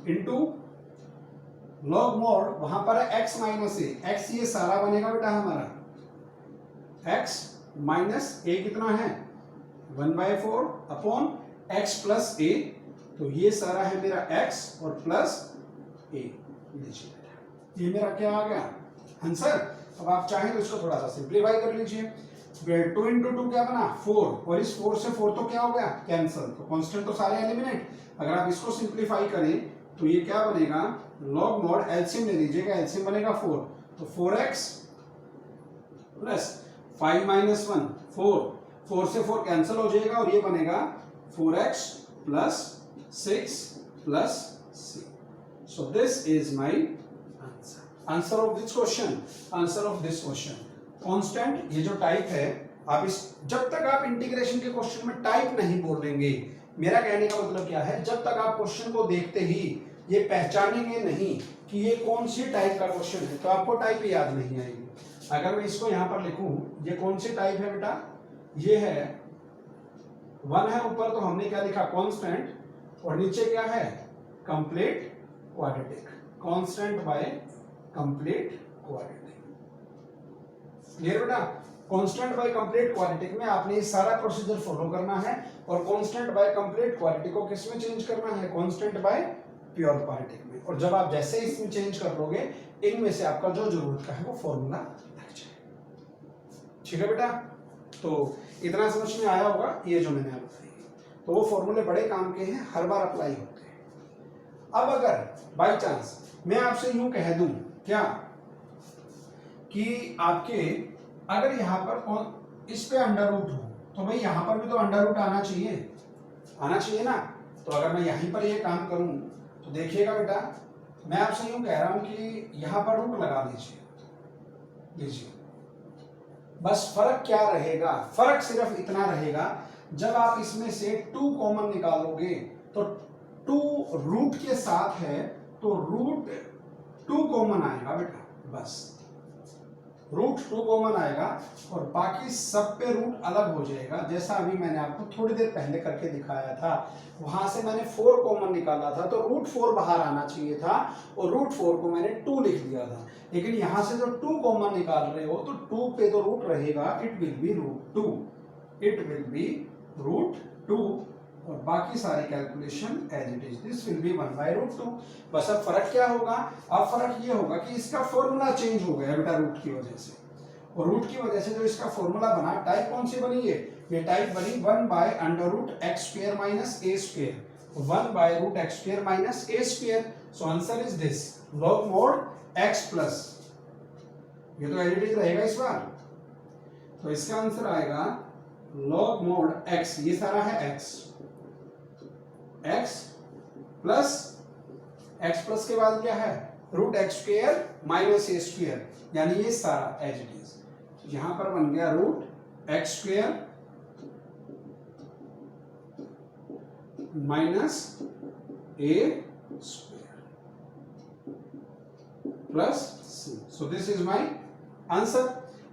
इंटू लॉग मॉड, वहां पर है x माइनस a, x ये सारा बनेगा बेटा हमारा, x माइनस a कितना है 1/4 अपॉन x प्लस a, तो ये सारा है मेरा x और प्लस a, ये मेरा क्या आ गया आंसर। अब आप चाहें तो इसको थोड़ा सा सिंप्लीफाई कर लीजिए, 2 इंटू 2 क्या बना 4, और इस 4 से 4 तो क्या हो गया कैंसिल, तो कांस्टेंट तो सारे एलिमिनेट। अगर आप इसको सिंप्लीफाई करें तो ये क्या बनेगा, लॉग मॉड एलसीएम ले लीजिएगा, एलसीएम बनेगा 4, तो 4x प्लस 5 माइनस 1 4, 4 से 4 कैंसिल हो जाएगा और ये बनेगा 4x plus 6 plus c। So this is my answer of this question, answer of this question. Constant ये जो टाइप है, आप इस जब तक आप इंटीग्रेशन के क्वेश्चन में टाइप नहीं बोलेंगे, मेरा कहने का मतलब क्या है, जब तक आप क्वेश्चन को देखते ही ये पहचानेंगे नहीं कि ये कौन सी टाइप का क्वेश्चन है, तो आपको टाइप याद नहीं आएगी। अगर मैं इसको यहां पर लिखूं, ये कौन सी टाइप है बेटा, ये है 1 है ऊपर, तो हमने क्या लिखा कांस्टेंट, और नीचे क्या है complete quadratic, constant by complete quadratic. Clear बेटा, कांस्टेंट बाय कंप्लीट क्वाड्रेटिक में आपने ये सारा प्रोसीजर फॉलो करना है, और कांस्टेंट बाय कंप्लीट क्वाड्रेटिक को किस में चेंज करना है, कांस्टेंट बाय प्योर क्वाड्रेटिक में। और जब आप जैसे इसमें चेंज कर लोगे, इनमें से आपका जो जरूरत का है वो फॉर्मूला लग जाए। ठीक है बेटा, तो इतना समझ में आया होगा, ये जो मैंने आपको बताई, तो वो फॉर्मूले बड़े काम के हैं, हर बार अप्लाई होते हैं। अब अगर बाय चांस मैं आपसे यूं कह दूं क्या कि आपके अगर यहां पर इस पे अंडर रूट हो, तो भाई यहां पर भी तो अंडर रूट आना चाहिए ना। तो अगर मैं यहीं पर ये काम करूं तो देखिएगा बेटा, मैं आपसे यूं कह रहा हूं कि यहां पर रूट लगा लीजिए, बस फर्क क्या रहेगा, फर्क सिर्फ इतना रहेगा, जब आप इसमें से 2 कॉमन निकालोगे तो 2 रूट के साथ है तो रूट 2 कॉमन आएगा बेटा, बस √2 कॉमन आएगा और बाकी सब पे रूट अलग हो जाएगा, जैसा अभी मैंने आपको थोड़ी देर पहले करके दिखाया था। वहां से मैंने 4 कॉमन निकाला था तो √4 बाहर आना चाहिए था और √4 को मैंने 2 लिख दिया था, लेकिन यहां से जो 2 कॉमन निकाल रहे हो तो 2 पे तो रूट रहेगा, it will be √2, it will be √2 और बाकी सारी calculation as it is, this will be 1/√2। बस अब फर्क क्या होगा, अब फर्क ये होगा कि इसका फॉर्मूला चेंज हो गया बेटा रूट की वजह से, और रूट की वजह से जो इसका फॉर्मूला बना, टाइप कौन सी बनी है, ये टाइप बनी 1/√x² minus a², 1/√x² minus a²। So answer is this log mod x plus, ये तो एज इट इज रहेगा इस बार, तो इसका आंसर आएगा log mod x, ये सारा है x प्लस के बाद क्या है √x² माइनस a², यानी ये सारा एज इट इज, यहां पर बन गया √x² minus a² plus c। So this is my answer.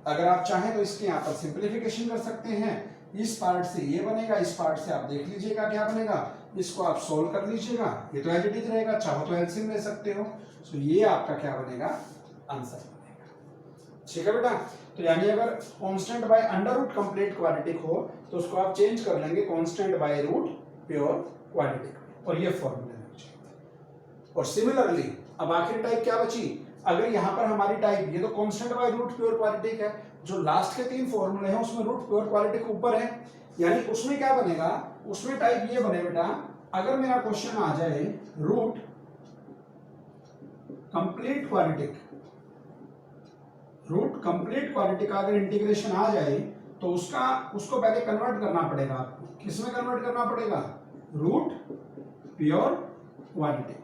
अगर आप चाहें तो इसके यहां पर सिंप्लीफिकेशन कर सकते हैं, इस पार्ट से ये बनेगा, इस पार्ट से आप देख लीजिएगा क्या बनेगा, इसको आप सोल्व कर लीजिएगा, ये तो एज इट इज रहेगा, चाहो तो एलसीएम ले सकते हो। सो ये आपका क्या बनेगा, आंसर बनेगा। ठीक है बेटा, तो यानी अगर constant by under root complete quadratic हो तो उसको आप चेंज कर लेंगे constant by root pure quadratic, और ये फॉर्मूला लग जाएगा। और सिमिलरली अब आखिरी टाइप क्या बची, अगर यहाँ पर हमारी टाइप, ये तो constant by root pure quadratic है, जो लास्ट के 3 फॉर्मूले हैं उसमें रूट प्योर क्वाड्रेटिक ऊपर है, यानी उसमें क्या बनेगा, उसमें टाइप ये बने बेटा, अगर मेरा क्वेश्चन आ जाए root complete quadratic, root complete quadratic का अगर इंटीग्रेशन आ जाए तो उसको पहले कन्वर्ट करना पड़ेगा आपको, किसमें कन्वर्ट करना पड़ेगा, रूट प्योर क्वाड्रेटिक।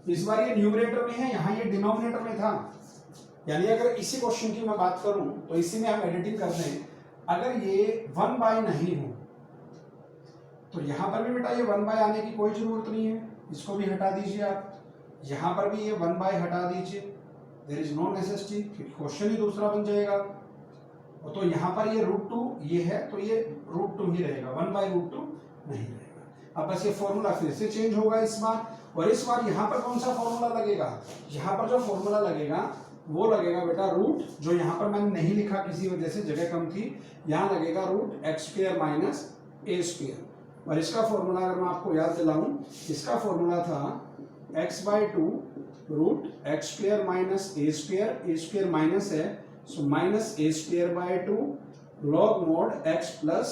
इस बार ये न्यूमरेटर में है, यहां ये डिनोमिनेटर में था, यानी अगर इसी क्वेश्चन की मैं बात करूं तो इसी में हम एडिटिंग कर दें, अगर ये 1/, नहीं हो तो यहां पर भी बेटा ये 1/, आने की कोई जरूरत नहीं है, इसको भी हटा दीजिए आप, यहां पर भी ये 1/, हटा दीजिए, there is no necessity, question ही दूसरा बन जाएगा। तो यहां पर ये √2 ये है तो ये √2 ही रहेगा, 1/√2 नहीं रहेगा। अब बस ये फॉर्मूला फिर से चेंज होगा इस बार, और इस बार यहां पर कौन सा फॉर्मूला लगेगा, यहां पर जो फॉर्मूला लगेगा वो लगेगा बेटा रूट, जो यहां पर मैंने नहीं लिखा किसी वजह से, जगह कम थी, यहां लगेगा √x² माइनस a², और इसका फॉर्मूला अगर मैं आपको याद दिलाऊं, इसका फॉर्मूला था x/2 √x² minus a² minus है, so minus a²/2 log mod x plus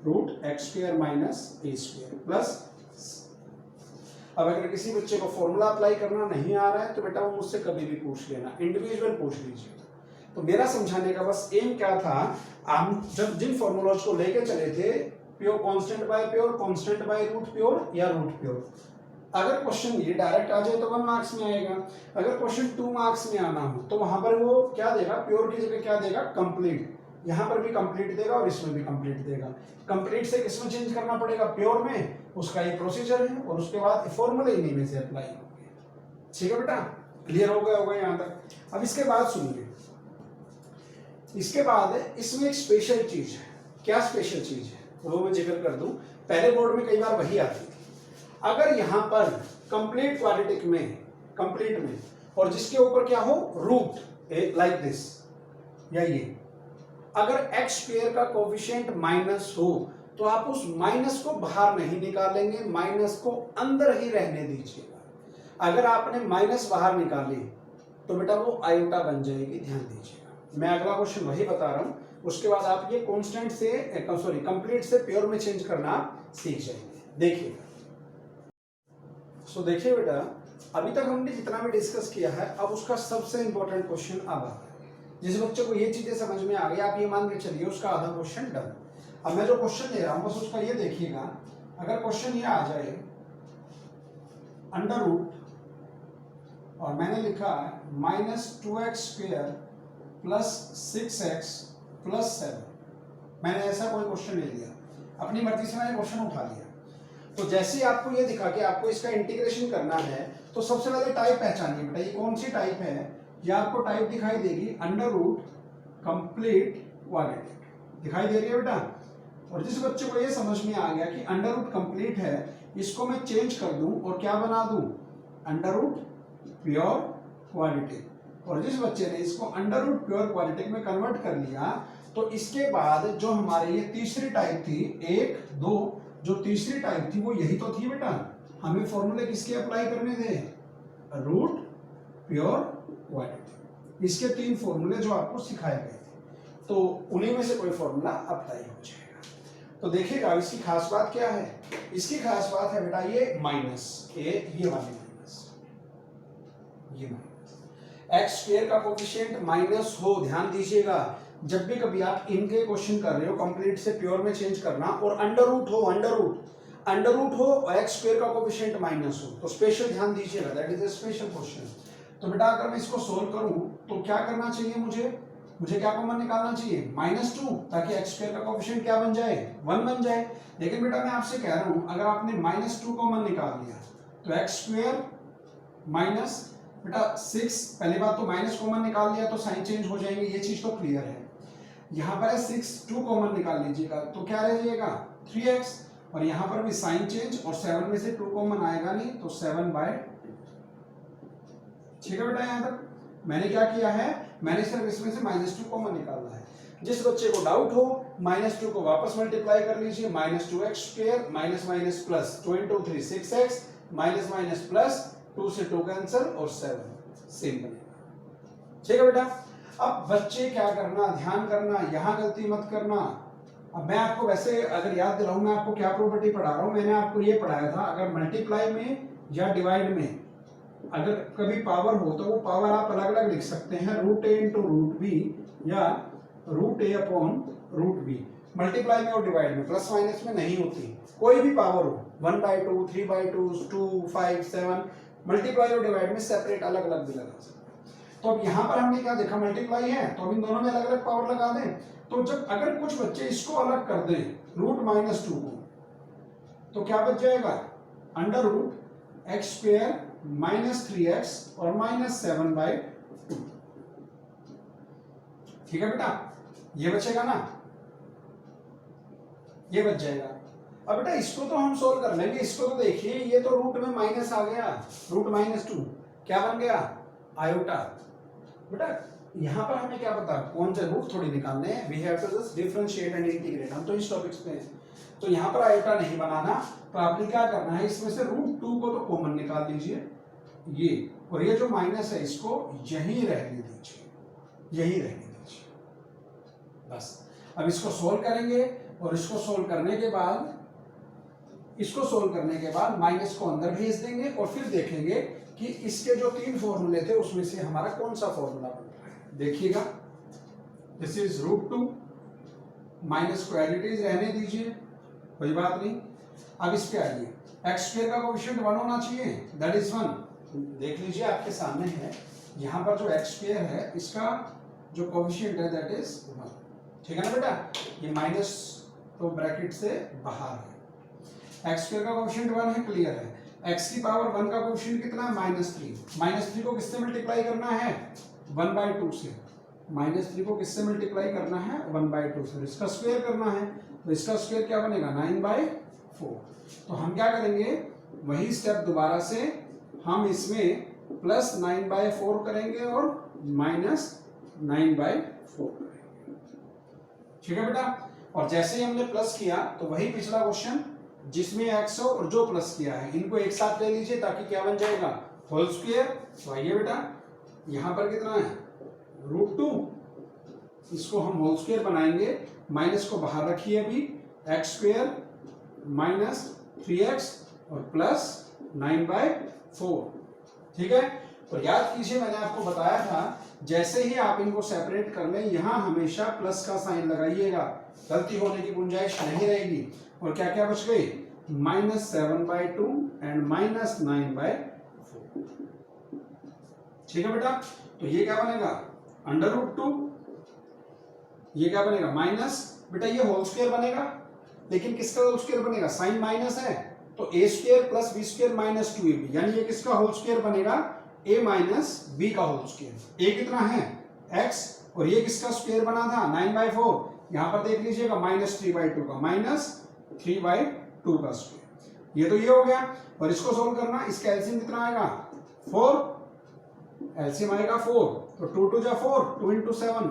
√x² minus a² plus. अब अगर किसी बच्चे को फॉर्मूला अप्लाई करना नहीं आ रहा है तो बेटा वो मुझसे कभी भी पूछ लेना, इंडिविजुअल पूछ लीजिए। तो मेरा समझाने का बस एम क्या था, हम जब जिन फॉर्मूलाज को लेके चले थे, pure constant by pure, constant by root pure या रूट प्योर, अगर क्वेश्चन ये डायरेक्ट आ जाए तो 1 मार्क्स में आएगा, अगर क्वेश्चन 2 मार्क्स में आना हो तो वहां पर वो क्या देगा, प्योर की जगह क्या देगा, कंप्लीट, यहाँ पर भी कंप्लीट देगा और इसमें भी कंप्लीट देगा। कंप्लीट से किसमें चेंज करना पड़ेगा, प्योर में, उसका ये प्रोसीजर है, और उसके बाद फॉर्मूले इन्हीं में से अप्लाई होंगे। ठीक है बेटा, क्लियर हो गया होगा यहाँ तक। अब इसके बाद सुनिए, इसके बाद इसमें एक स्पेशल चीज है, क्या स्पेशल चीज है वो मैं जिक्र कर दूं, पहले बोर्ड में कई बार वही आती थी, अगर यहाँ पर कंप्लीट क्वाड्रेटिक में, कंप्लीट में, और जिसके ऊपर क्या हो रूट लाइक दिस, या ये, अगर x² का कोफिशिएंट माइनस हो तो आप उस माइनस को बाहर नहीं निकालेंगे, माइनस को अंदर ही रहने दीजिएगा। अगर आपने माइनस बाहर निकाली तो बेटा वो आयोटा बन जाएगी, ध्यान दीजिएगा। मैं अगला क्वेश्चन वही बता रहा हूं, उसके बाद आप ये कांस्टेंट से कंप्लीट से प्योर में चेंज करना सीख जाएंगे। देखिए, सो देखिए बेटा, अभी तक हमने जितना भी डिस्कस किया है, अब उसका सबसे इंपॉर्टेंट क्वेश्चन अब आ रहा है। जिस बच्चे को ये चीजें समझ में आ गई, आप ये मान के चलिए उसका आधा क्वेश्चन डन। अब मैं जो क्वेश्चन ले रहा हूं बस उसका ये देखिएगा, अगर क्वेश्चन ये आ जाए अंडर रूट, और मैंने लिखा है -2x² प्लस 6x प्लस 7, मैंने ऐसा कोई क्वेश्चन ले लिया, अपनी मर्जी से मैंने क्वेश्चन उठा लिया, तो जैसे ही आपको ये दिखा कि आपको इसका इंटीग्रेशन करना है तो सबसे पहले टाइप पहचानिए बेटा, ये कौन सी टाइप है, ये आपको टाइप दिखाई देगी अंडर रूट कंप्लीट क्वाड्रेटिक, दिखाई दे रही है बेटा। और जिस बच्चे को ये समझ में आ गया कि अंडर रूट कंप्लीट है, इसको मैं चेंज कर दूं और क्या बना दूं, अंडर रूट प्योर क्वाड्रेटिक। और जिस बच्चे ने इसको अंडर रूट प्योर क्वाड्रेटिक में कन्वर्ट कर लिया, तो इसके बाद जो हमारे ये तीसरी टाइप थी, 1 2, जो तीसरी टाइप थी वो यही तो थी बेटा। हमें फॉर्मूले किसके अप्लाई करने थे, रूट प्योर क्वाड्रेटिक। इसके 3 फॉर्मूले जो आपको सिखाए गए थे, तो उन्हीं में से कोई फॉर्मूला अप्लाई हो जाएगा। तो देखिएगा इसकी खास बात क्या है, इसकी खास बात है बेटा ये माइनस ये वाली माइनस, ये माइनस एक्स स्क्वायर का कोफिशिएंट माइनस हो, ध्यान दीजिएगा जब भी कभी आप इनके क्वेश्चन कर रहे हो कंप्लीट से प्योर में चेंज करना, और अंडर रूट हो और एक्स स्क्वायर का कोफिशिएंट माइनस हो, तो स्पेशल ध्यान दीजिएगा, that is a special question. तो बेटा अगर मैं इसको सोल्व करूं तो क्या करना चाहिए, मुझे क्या कॉमन निकालना चाहिए, -2, ताकि एक्स स्क्वायर का कोफिशिएंट क्या बन जाए, 1 बन जाए। लेकिन बेटा मैं आपसे कह रहा हूं अगर आपने -2 कॉमन निकाल लिया तो एक्स स्क्वायर माइनस बेटा 6, पहली बात तो माइनस कॉमन निकाल लिया तो साइन चेंज हो जाएंगे, ये चीज तो क्लियर है। यहाँ पर है 6, 2 कॉमन निकाल लीजिएगा तो क्या रह जाएगा 3x, और यहाँ पर भी साइन चेंज, और 7 में से 2 कॉमन आएगा नहीं तो 7/2। ठीक है बेटा, यहाँ तक मैंने क्या किया है, मैंने सिर्फ इसमें से -2 कॉमन निकालना है। जिस बच्चे को डाउट हो -2 को वापस मल्टीप्लाई कर लीजिए, -2x² minus minus plus 2 × 3 6x, minus minus plus 2 से 2 कैंसिल और 7 सेम बनेगा। ठीक है बेटा, अब बच्चे क्या करना, ध्यान करना, यहाँ गलती मत करना। अब मैं आपको वैसे अगर याद दिलाऊं, मैं आपको क्या प्रॉपर्टी पढ़ा रहा हूँ, मैंने आपको ये पढ़ाया था अगर मल्टीप्लाई में या डिवाइड में अगर कभी पावर हो तो वो पावर आप अलग अलग लिख सकते हैं, √a × √b या √a/√b। मल्टीप्लाई में और डिवाइड में, प्लस माइनस में नहीं होती, कोई भी पावर हो 1/2 3/2 2 5 7, मल्टीप्लाई और डिवाइड में सेपरेट अलग अलग भी लगा सकते हैं। तो अब यहाँ पर हमने क्या देखा, मल्टीप्लाई है तो अब इन दोनों में अलग अलग पावर लगा दें। तो जब अगर कुछ बच्चे इसको अलग कर दें √-2 को, तो क्या बच जाएगा, √x² -3x और -7/2। ठीक है बेटा, ये बचेगा ना, ये बच जाएगा। अब बेटा इसको तो हम सोल्व कर लेंगे, इसको तो देखिए ये तो रूट में माइनस आ गया, √-2 क्या बन गया, आयोटा। बेटा यहाँ पर हमें क्या पता कौन से रूट थोड़ी निकालने हैं, we have to just differentiate and integrate, हम तो इस टॉपिक्स पे हैं। तो यहाँ पर आयोटा नहीं बनाना, तो आपने क्या करना है, इसमें से √2 को तो कॉमन निकाल लीजिए ये, और ये जो माइनस है इसको यहीं रहने दीजिए, यहीं रहने दीजिए बस। अब इसको सोल्व करेंगे और इसको सोल्व करने के बाद माइनस को अंदर भेज देंगे और फिर देखेंगे कि इसके जो 3 फॉर्मूले थे उसमें से हमारा कौन सा फॉर्मूला बन रहा है। देखिएगा, दिस इज √2, माइनस को एज इट इज रहने दीजिए, कोई बात नहीं। अब इस पे आइए, x² का कोएफिशिएंट 1 होना चाहिए, दैट इज 1। देख लीजिए आपके सामने है, यहाँ पर जो x² है इसका जो कोएफिशिएंट है दैट इज 1। ठीक है ना बेटा, ये माइनस तो ब्रैकेट से बाहर है, x² का कोएफिशिएंट 1 है, क्लियर है। x की पावर 1 का कोएफिशिएंट कितना है, -3। -3 को किससे मल्टीप्लाई करना है, 1/2 से। -3 को किससे मल्टीप्लाई करना है, 1/2 से। इसका स्क्वायर करना है, तो इसका स्क्वायर क्या बनेगा, 9/4। तो हम क्या करेंगे, वही स्टेप दोबारा से हम इसमें +9/4 करेंगे और -9/4 करेंगे। ठीक है बेटा, और जैसे ही हमने प्लस किया तो वही पिछला क्वेश्चन जिसमें x हो और जो प्लस किया है इनको एक साथ ले लीजिए ताकि क्या बन जाएगा, होल स्क्वायर। तो आइए बेटा, यहाँ पर कितना है, √2, इसको हम होल स्क्वायर बनाएंगे, माइनस को बाहर रखिए अभी, x² -3x और +9/4। ठीक है, तो याद कीजिए मैंने आपको बताया था जैसे ही आप इनको सेपरेट कर लें यहाँ हमेशा प्लस का साइन लगाइएगा, गलती होने की गुंजाइश नहीं रहेगी। और क्या क्या बच गई, -7/2 एंड -9/4। ठीक है बेटा, तो ये क्या बनेगा, √2, ये क्या बनेगा माइनस, बेटा ये होल स्क्वायर बनेगा, लेकिन किसका होल स्क्वायर बनेगा, साइन माइनस है तो a² + b² - 2ab, यानी ये किसका होल स्क्वायर बनेगा, a माइनस बी का होल स्क्वायर। a कितना है x और ये किसका स्क्वायर बना था 9/4, यहाँ पर देख लीजिएगा -3/2 का, -3/2 का स्क्वायर। ये तो ये हो गया और इसको सोल्व करना, इसका एलसीएम कितना आएगा 4, एलसीएम आएगा 4, तो 2 2 जा 4, 2 into 7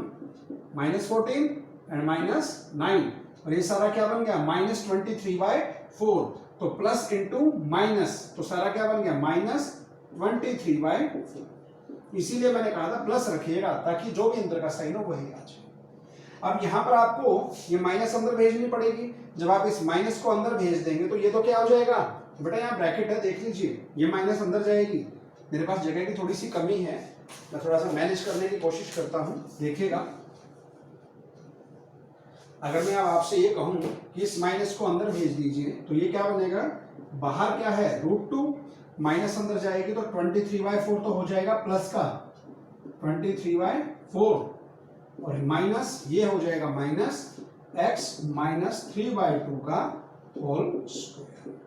-14 एंड -9 और ये सारा क्या बन गया -23/4, तो प्लस इंटू माइनस, तो सारा क्या बन गया -23/4। इसीलिए मैंने कहा था प्लस रखिएगा ताकि जो भी अंदर का साइन हो वही आ जाए। अब यहाँ पर आपको ये माइनस अंदर भेजनी पड़ेगी, जब आप इस माइनस को अंदर भेज देंगे तो ये तो क्या हो जाएगा बेटा, यहाँ ब्रैकेट है देख लीजिए, ये माइनस अंदर जाएगी। मेरे पास जगह की थोड़ी सी कमी है, मैं थोड़ा सा मैनेज करने की कोशिश करता हूँ, देखिएगा। अगर मैं अब आपसे ये कहूँ कि इस माइनस को अंदर भेज दीजिए तो ये क्या बनेगा, बाहर क्या है √2, माइनस अंदर जाएगी तो 23/4 तो हो जाएगा प्लस का 23/4 और माइनस ये हो जाएगा -x -3/2 का होल स्क्वायर।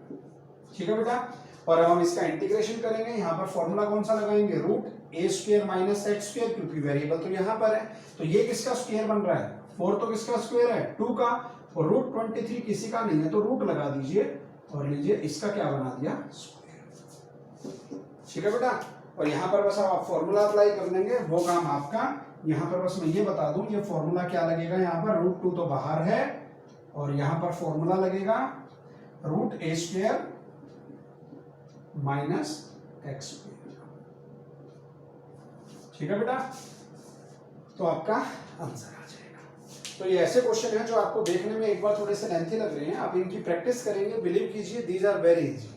ठीक है बेटा, और अब हम इसका इंटीग्रेशन करेंगे। यहाँ पर फॉर्मूला कौन सा लगाएंगे, √a² - x², क्योंकि वेरिएबल तो यहाँ पर है, तो ये किसका स्क्वायर बन रहा है 4 तो किसका स्क्वायर है 2 का, और √23 किसी का नहीं है तो रूट लगा दीजिए और लीजिए इसका क्या बना दिया स्क्वायर। ठीक है बेटा, और यहाँ पर बस आप फॉर्मूला अप्लाई कर देंगे, वो काम आपका। यहाँ पर बस मैं ये बता दूं, ये फॉर्मूला क्या लगेगा, यहाँ पर √2 तो बाहर है और यहाँ पर फॉर्मूला लगेगा √a² - x²। ठीक है बेटा, तो आपका आंसर आ जाएगा। तो ये ऐसे क्वेश्चन हैं जो आपको देखने में एक बार थोड़े से लेंथी लग रहे हैं, आप इनकी प्रैक्टिस करेंगे, बिलीव कीजिए दीज आर वेरी इजी,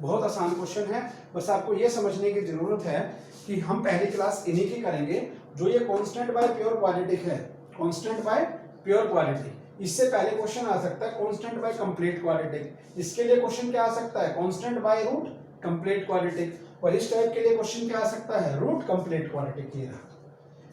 बहुत आसान क्वेश्चन है। बस आपको ये समझने की जरूरत है कि हम पहली क्लास इन्हीं की करेंगे जो ये कांस्टेंट बाय प्योर क्वाड्रेटिक है, कांस्टेंट बाय प्योर क्वाड्रेटिक। इससे पहले क्वेश्चन आ सकता है कांस्टेंट बाय कंप्लीट क्वाड्रेटिक, इसके लिए क्वेश्चन क्या आ सकता है constant by root complete quadratic, और इस टाइप के लिए क्वेश्चन क्या आ सकता है रूट कंप्लीट क्वाड्रेटिक। ये रहा,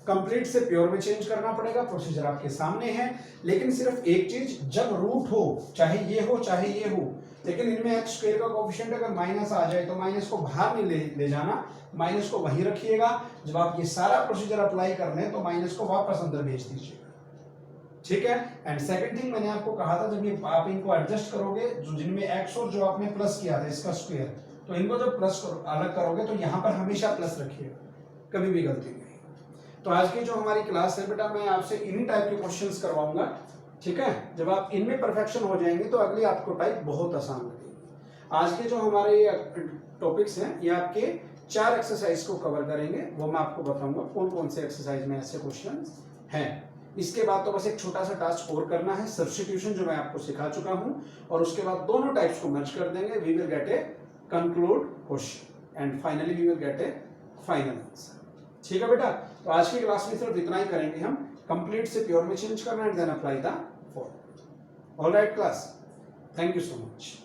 कंप्लीट से प्योर में चेंज करना पड़ेगा, प्रोसीजर आपके सामने है। लेकिन सिर्फ एक चीज, जब रूट हो, चाहे ये हो चाहे ये हो, लेकिन इनमें x² का कोएफिशिएंट अगर माइनस आ जाए तो माइनस को बाहर नहीं ले जाना, माइनस को वहीं रखिएगा। जब आप ये सारा प्रोसीजर अप्लाई कर लें तो माइनस को वापस अंदर भेज दीजिएगा। ठीक है, एंड सेकंड थिंग मैंने आपको कहा था, जब ये आप इनको एडजस्ट करोगे, जो जिनमें x और जो आपने प्लस किया था इसका स्क्वायर, तो इनको जब प्लस अलग करोगे तो यहाँ पर हमेशा प्लस रखिएगा, कभी भी गलती नहीं। तो आज की जो हमारी क्लास है बेटा, मैं आपसे इन्हीं टाइप के क्वेश्चंस करवाऊंगा। ठीक है, जब आप इनमें परफेक्शन हो जाएंगे तो अगली आपको टाइप बहुत आसान लगेगी। आज के जो हमारे टॉपिक्स हैं ये आपके 4 एक्सरसाइज को कवर करेंगे, वो मैं आपको बताऊंगा कौन कौन से एक्सरसाइज में ऐसे क्वेश्चन हैं। इसके बाद तो बस एक छोटा सा टास्क और करना है, सब्स्टिट्यूशन, जो मैं आपको सिखा चुका हूं, और उसके बाद दोनों टाइप्स को मर्ज कर देंगे। We will get a conclude question and finally we will get a final answer. ठीक है बेटा, तो आज की क्लास में सिर्फ इतना ही करेंगे हम, कंप्लीट से प्योर में चेंज करना and then apply the formula. Alright class, thank you so much.